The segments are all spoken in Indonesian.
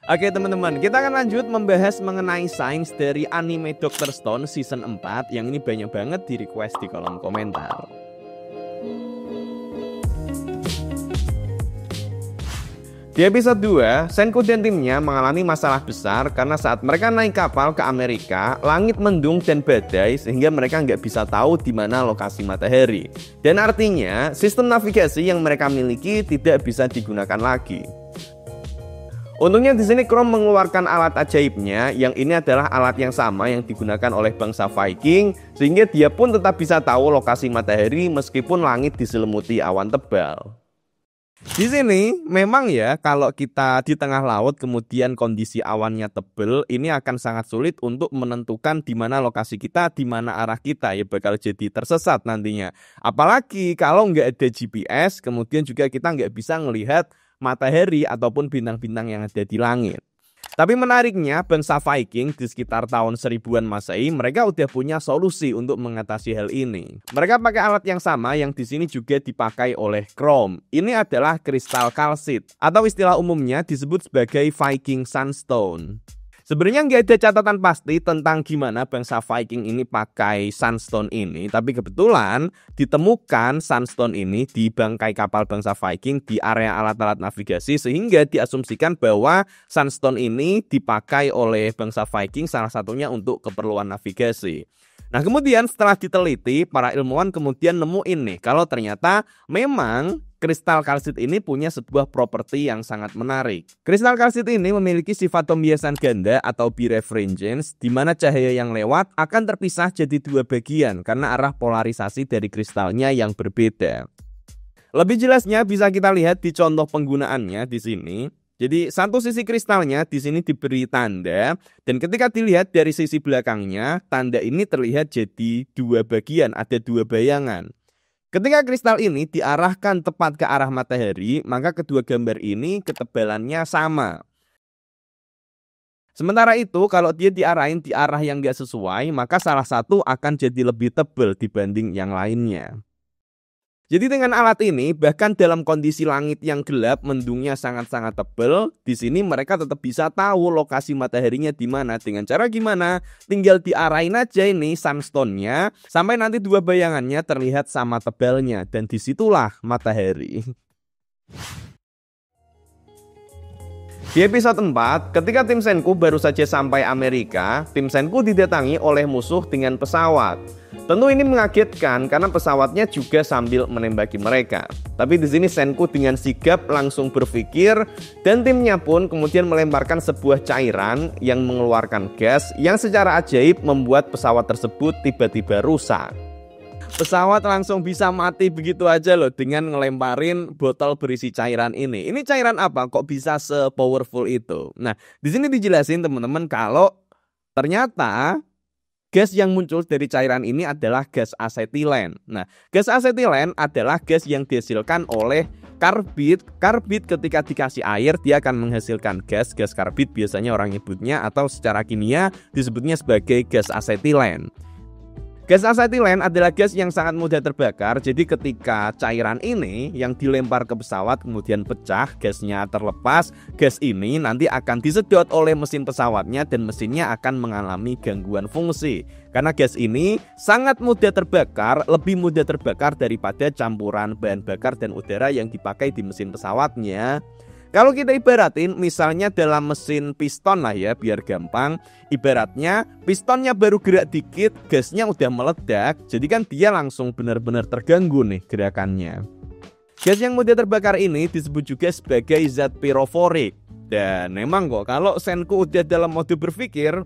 Oke teman-teman, kita akan lanjut membahas mengenai sains dari anime Dr. Stone season 4 yang ini banyak banget di request di kolom komentar. Di episode 2, Senku dan timnya mengalami masalah besar karena saat mereka naik kapal ke Amerika, langit mendung dan badai sehingga mereka nggak bisa tahu di mana lokasi matahari. Dan artinya, sistem navigasi yang mereka miliki tidak bisa digunakan lagi. Untungnya di sini Chrome mengeluarkan alat ajaibnya, yang ini adalah alat yang sama yang digunakan oleh bangsa Viking, sehingga dia pun tetap bisa tahu lokasi matahari meskipun langit diselimuti awan tebal. Di sini memang ya, kalau kita di tengah laut kemudian kondisi awannya tebal, ini akan sangat sulit untuk menentukan di mana lokasi kita, di mana arah kita, ya bakal jadi tersesat nantinya. Apalagi kalau nggak ada GPS, kemudian juga kita nggak bisa melihat matahari ataupun bintang-bintang yang ada di langit. Tapi menariknya, bangsa Viking di sekitar tahun 1000-an Masehi, mereka udah punya solusi untuk mengatasi hal ini. Mereka pakai alat yang sama yang di sini juga dipakai oleh Chrome. Ini adalah kristal kalsit, atau istilah umumnya disebut sebagai Viking Sunstone. Sebenarnya nggak ada catatan pasti tentang gimana bangsa Viking ini pakai sunstone ini, tapi kebetulan ditemukan sunstone ini di bangkai kapal bangsa Viking di area alat-alat navigasi, sehingga diasumsikan bahwa sunstone ini dipakai oleh bangsa Viking salah satunya untuk keperluan navigasi. Nah kemudian setelah diteliti, para ilmuwan kemudian nemuin nih kalau ternyata memang kristal kalsit ini punya sebuah properti yang sangat menarik. Kristal kalsit ini memiliki sifat pembiasan ganda atau birefringence, di mana cahaya yang lewat akan terpisah jadi dua bagian karena arah polarisasi dari kristalnya yang berbeda. Lebih jelasnya bisa kita lihat di contoh penggunaannya di sini. Jadi satu sisi kristalnya di sini diberi tanda, dan ketika dilihat dari sisi belakangnya, tanda ini terlihat jadi dua bagian, ada dua bayangan. Ketika kristal ini diarahkan tepat ke arah matahari, maka kedua gambar ini ketebalannya sama. Sementara itu, kalau dia diarahin di arah yang gak sesuai, maka salah satu akan jadi lebih tebal dibanding yang lainnya. Jadi dengan alat ini, bahkan dalam kondisi langit yang gelap, mendungnya sangat-sangat tebal, di sini mereka tetap bisa tahu lokasi mataharinya di mana. Dengan cara gimana? Tinggal diarahin aja ini sunstone-nya sampai nanti dua bayangannya terlihat sama tebalnya, dan disitulah matahari. Di episode 4, ketika tim Senku baru saja sampai Amerika, tim Senku didatangi oleh musuh dengan pesawat. Tentu ini mengagetkan karena pesawatnya juga sambil menembaki mereka. Tapi di sini Senku dengan sigap langsung berpikir, dan timnya pun kemudian melemparkan sebuah cairan yang mengeluarkan gas yang secara ajaib membuat pesawat tersebut tiba-tiba rusak. Pesawat langsung bisa mati begitu aja loh dengan ngelemparin botol berisi cairan ini. Ini cairan apa kok bisa se-powerful itu? Nah, di sini dijelasin teman-teman kalau ternyata gas yang muncul dari cairan ini adalah gas asetilen. Nah, gas asetilen adalah gas yang dihasilkan oleh karbit. Karbit ketika dikasih air dia akan menghasilkan gas karbit, biasanya orang nyebutnya atau secara kimia disebutnya sebagai gas asetilen. Gas asetilen adalah gas yang sangat mudah terbakar, jadi ketika cairan ini yang dilempar ke pesawat kemudian pecah, gasnya terlepas, gas ini nanti akan disedot oleh mesin pesawatnya dan mesinnya akan mengalami gangguan fungsi. Karena gas ini sangat mudah terbakar, lebih mudah terbakar daripada campuran bahan bakar dan udara yang dipakai di mesin pesawatnya. Kalau kita ibaratin misalnya dalam mesin piston lah ya, biar gampang, ibaratnya pistonnya baru gerak dikit, gasnya udah meledak, jadi kan dia langsung benar-benar terganggu nih gerakannya. Gas yang mudah terbakar ini disebut juga sebagai zat piroforik. Dan memang kok kalau Senku udah dalam mode berpikir,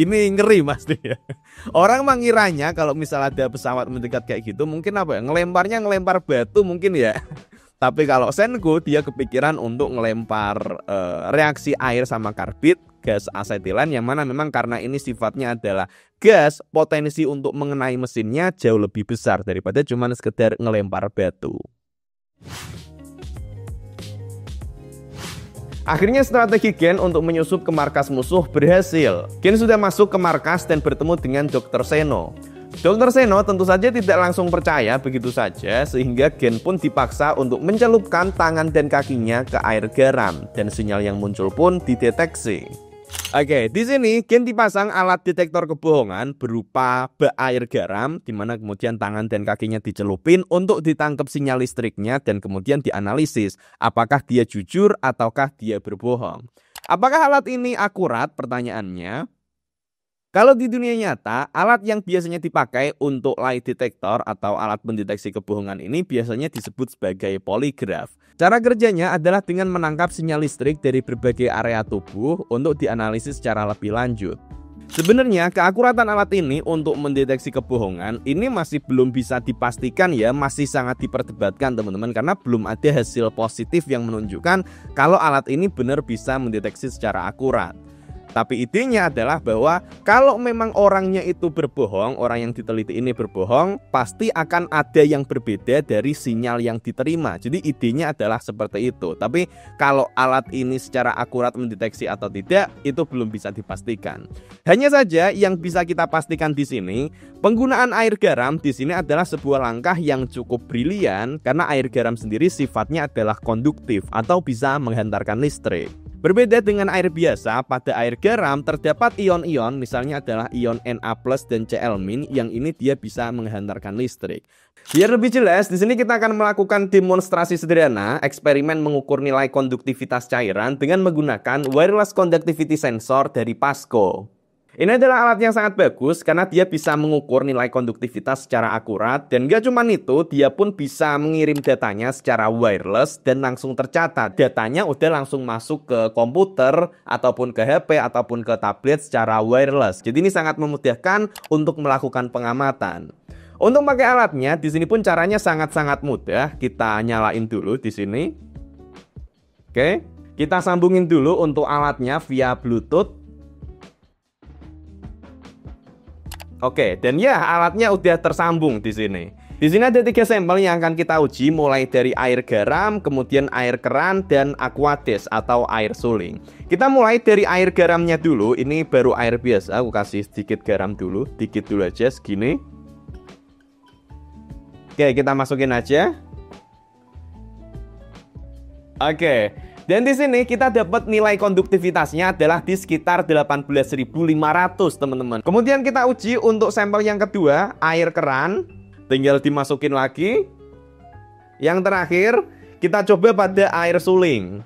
ini ngeri pasti ya. Orang mengiranya kalau misalnya ada pesawat mendekat kayak gitu, mungkin apa ya, ngelempar batu mungkin ya. Tapi kalau Senku dia kepikiran untuk ngelempar reaksi air sama karbit, gas asetilen, yang mana memang karena ini sifatnya adalah gas, potensi untuk mengenai mesinnya jauh lebih besar daripada cuma sekedar ngelempar batu. Akhirnya strategi Gen untuk menyusup ke markas musuh berhasil. Gen sudah masuk ke markas dan bertemu dengan Dr. Zeno. Dr. Seno tentu saja tidak langsung percaya begitu saja, sehingga Gen pun dipaksa untuk mencelupkan tangan dan kakinya ke air garam, dan sinyal yang muncul pun dideteksi. Oke, di sini Gen dipasang alat detektor kebohongan berupa bak air garam, di mana kemudian tangan dan kakinya dicelupin untuk ditangkap sinyal listriknya dan kemudian dianalisis apakah dia jujur ataukah dia berbohong. Apakah alat ini akurat? Pertanyaannya. Kalau di dunia nyata, alat yang biasanya dipakai untuk lie detector atau alat pendeteksi kebohongan ini biasanya disebut sebagai poligraf. Cara kerjanya adalah dengan menangkap sinyal listrik dari berbagai area tubuh untuk dianalisis secara lebih lanjut. Sebenarnya keakuratan alat ini untuk mendeteksi kebohongan ini masih belum bisa dipastikan ya, masih sangat diperdebatkan teman-teman, karena belum ada hasil positif yang menunjukkan kalau alat ini benar bisa mendeteksi secara akurat. Tapi idenya adalah bahwa kalau memang orangnya itu berbohong, orang yang diteliti ini berbohong, pasti akan ada yang berbeda dari sinyal yang diterima. Jadi idenya adalah seperti itu. Tapi kalau alat ini secara akurat mendeteksi atau tidak, itu belum bisa dipastikan. Hanya saja yang bisa kita pastikan di sini, penggunaan air garam di sini adalah sebuah langkah yang cukup brilian karena air garam sendiri sifatnya adalah konduktif atau bisa menghantarkan listrik. Berbeda dengan air biasa, pada air garam terdapat ion-ion, misalnya adalah ion Na+ dan Cl- yang ini dia bisa menghantarkan listrik. Biar lebih jelas, di sini kita akan melakukan demonstrasi sederhana, eksperimen mengukur nilai konduktivitas cairan dengan menggunakan wireless conductivity sensor dari Pasco. Ini adalah alat yang sangat bagus karena dia bisa mengukur nilai konduktivitas secara akurat, dan gak cuma itu, dia pun bisa mengirim datanya secara wireless dan langsung tercatat. Datanya udah langsung masuk ke komputer ataupun ke HP ataupun ke tablet secara wireless. Jadi ini sangat memudahkan untuk melakukan pengamatan. Untuk pakai alatnya di sini pun caranya sangat-sangat mudah. Kita nyalain dulu di sini. Oke, kita sambungin dulu untuk alatnya via Bluetooth. Oke, dan ya alatnya udah tersambung di sini. Di sini ada 3 sampel yang akan kita uji, mulai dari air garam, kemudian air keran, dan aquades atau air suling. Kita mulai dari air garamnya dulu. Ini baru air biasa, aku kasih sedikit garam dulu, dikit dulu aja segini. Oke, kita masukin aja. Oke. Dan di sini kita dapat nilai konduktivitasnya adalah di sekitar 18.500 teman-teman. Kemudian kita uji untuk sampel yang kedua, air keran. Tinggal dimasukin lagi. Yang terakhir, kita coba pada air suling.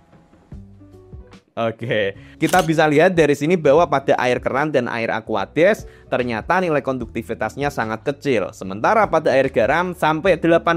Oke, kita bisa lihat dari sini bahwa pada air keran dan air aquades ternyata nilai konduktivitasnya sangat kecil. Sementara pada air garam sampai 18.000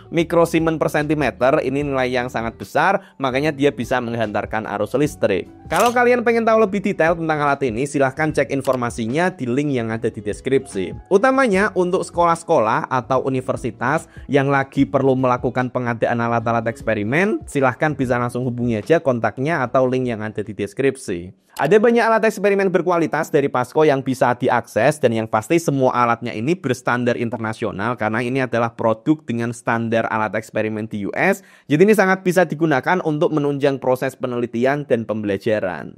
mikrosiemens per centimeter, ini nilai yang sangat besar, makanya dia bisa menghantarkan arus listrik. Kalau kalian pengen tahu lebih detail tentang alat ini, silahkan cek informasinya di link yang ada di deskripsi. Utamanya untuk sekolah-sekolah atau universitas yang lagi perlu melakukan pengadaan alat-alat eksperimen, silahkan bisa langsung hubungi aja kontaknya atau link yang ada di deskripsi. Ada banyak alat eksperimen berkualitas dari Pasco yang bisa diakses, dan yang pasti semua alatnya ini berstandar internasional karena ini adalah produk dengan standar alat eksperimen di US. Jadi ini sangat bisa digunakan untuk menunjang proses penelitian dan pembelajaran.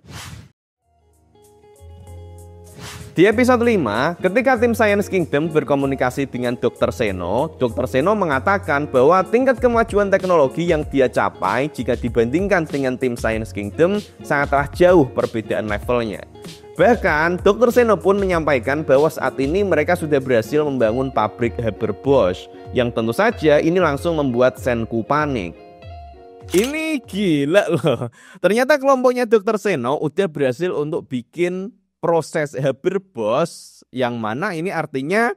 Di episode 5, ketika tim Science Kingdom berkomunikasi dengan Dr. Seno mengatakan bahwa tingkat kemajuan teknologi yang dia capai jika dibandingkan dengan tim Science Kingdom sangatlah jauh perbedaan levelnya. Bahkan, Dr. Seno pun menyampaikan bahwa saat ini mereka sudah berhasil membangun pabrik Haber-Bosch, yang tentu saja ini langsung membuat Senku panik. Ini gila loh, ternyata kelompoknya Dr. Seno udah berhasil untuk bikin proses Haber-Bosch, yang mana ini artinya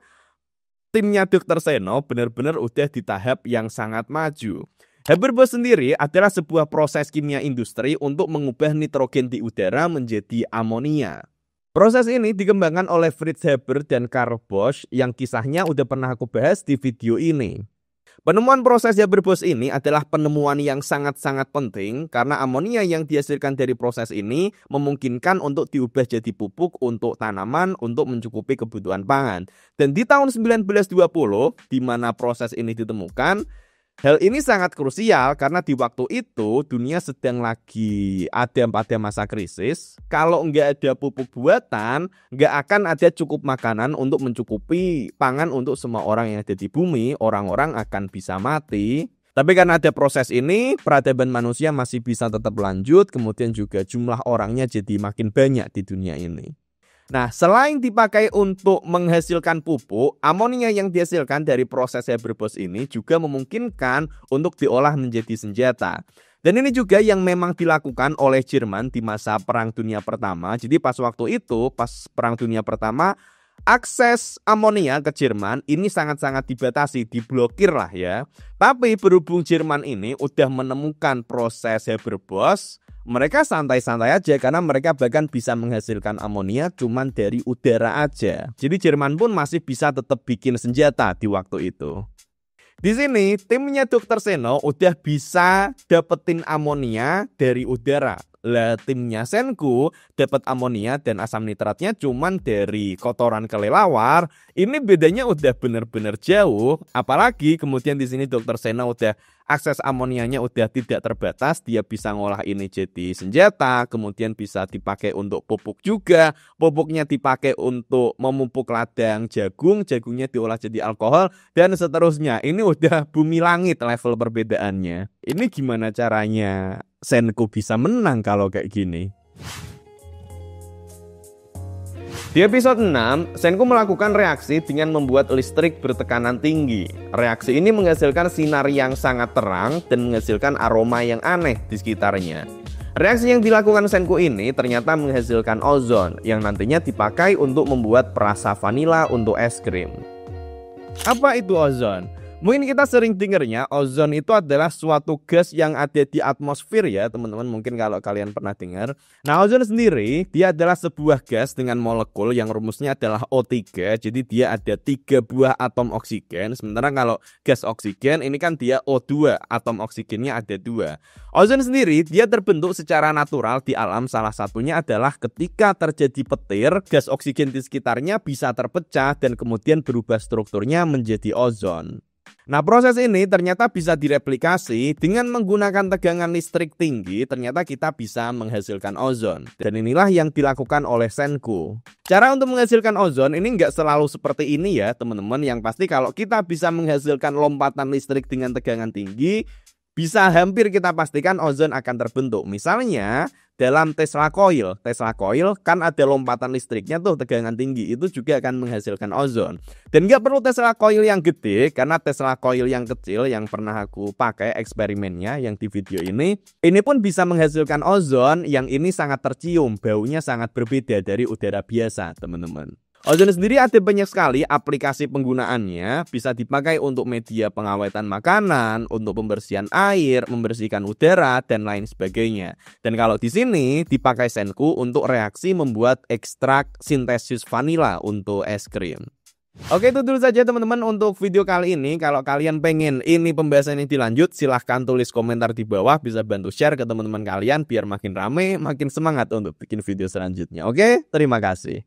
timnya Dr. Seno benar-benar udah di tahap yang sangat maju. Haber-Bosch sendiri adalah sebuah proses kimia industri untuk mengubah nitrogen di udara menjadi amonia. Proses ini dikembangkan oleh Fritz Haber dan Carl Bosch yang kisahnya udah pernah aku bahas di video ini. Penemuan proses Haber-Bosch ini adalah penemuan yang sangat-sangat penting karena amonia yang dihasilkan dari proses ini memungkinkan untuk diubah jadi pupuk untuk tanaman untuk mencukupi kebutuhan pangan. Dan di tahun 1920, di mana proses ini ditemukan, Hal ini sangat krusial karena di waktu itu dunia sedang lagi ada pada masa krisis. Kalau nggak ada pupuk buatan, nggak akan ada cukup makanan untuk mencukupi pangan untuk semua orang yang ada di bumi. Orang-orang akan bisa mati. Tapi karena ada proses ini, peradaban manusia masih bisa tetap lanjut. Kemudian juga jumlah orangnya jadi makin banyak di dunia ini. Nah, selain dipakai untuk menghasilkan pupuk, amonia yang dihasilkan dari proses Haber-Bosch ini juga memungkinkan untuk diolah menjadi senjata. Dan ini juga yang memang dilakukan oleh Jerman di masa Perang Dunia Pertama. Jadi pas waktu itu, pas Perang Dunia Pertama, akses amonia ke Jerman ini sangat-sangat dibatasi, diblokir lah ya. Tapi berhubung Jerman ini udah menemukan proses Haber-Bosch, mereka santai-santai aja karena mereka bahkan bisa menghasilkan amonia cuman dari udara aja. Jadi Jerman pun masih bisa tetap bikin senjata di waktu itu. Di sini timnya Dr. Seno udah bisa dapetin amonia dari udara. Lah timnya Senku dapat amonia dan asam nitratnya cuman dari kotoran kelelawar. Ini bedanya udah bener-bener jauh. Apalagi kemudian di sini Dr. Seno udah akses amonianya udah tidak terbatas. Dia bisa ngolah ini jadi senjata, kemudian bisa dipakai untuk pupuk juga. Pupuknya dipakai untuk memupuk ladang jagung, jagungnya diolah jadi alkohol dan seterusnya. Ini udah bumi langit level perbedaannya. Ini gimana caranya Senku bisa menang kalau kayak gini? Di episode 6, Senku melakukan reaksi dengan membuat listrik bertekanan tinggi. Reaksi ini menghasilkan sinar yang sangat terang dan menghasilkan aroma yang aneh di sekitarnya. Reaksi yang dilakukan Senku ini ternyata menghasilkan ozon yang nantinya dipakai untuk membuat perasa vanila untuk es krim. Apa itu ozon? Mungkin kita sering dengarnya ozon itu adalah suatu gas yang ada di atmosfer ya teman-teman, mungkin kalau kalian pernah dengar. Nah, ozon sendiri dia adalah sebuah gas dengan molekul yang rumusnya adalah O3. Jadi dia ada 3 buah atom oksigen. Sementara kalau gas oksigen ini kan dia O2, atom oksigennya ada 2. Ozon sendiri dia terbentuk secara natural di alam, salah satunya adalah ketika terjadi petir, gas oksigen di sekitarnya bisa terpecah dan kemudian berubah strukturnya menjadi ozon. Nah, proses ini ternyata bisa direplikasi dengan menggunakan tegangan listrik tinggi. Ternyata kita bisa menghasilkan ozon. Dan inilah yang dilakukan oleh Senku. Cara untuk menghasilkan ozon ini nggak selalu seperti ini ya teman-teman. Yang pasti kalau kita bisa menghasilkan lompatan listrik dengan tegangan tinggi, bisa hampir kita pastikan ozon akan terbentuk. Misalnya dalam Tesla Coil kan ada lompatan listriknya tuh tegangan tinggi, itu juga akan menghasilkan ozon. Dan nggak perlu Tesla Coil yang gede, karena Tesla Coil yang kecil yang pernah aku pakai eksperimennya yang di video ini pun bisa menghasilkan ozon yang ini sangat tercium, baunya sangat berbeda dari udara biasa teman-teman. Ozon sendiri ada banyak sekali aplikasi penggunaannya, bisa dipakai untuk media pengawetan makanan, untuk pembersihan air, membersihkan udara, dan lain sebagainya. Dan kalau di sini dipakai Senku untuk reaksi membuat ekstrak sintesis vanila untuk es krim. Oke, itu dulu saja teman-teman untuk video kali ini. Kalau kalian pengen ini pembahasan ini dilanjut, silahkan tulis komentar di bawah. Bisa bantu share ke teman-teman kalian biar makin rame, makin semangat untuk bikin video selanjutnya. Oke, terima kasih.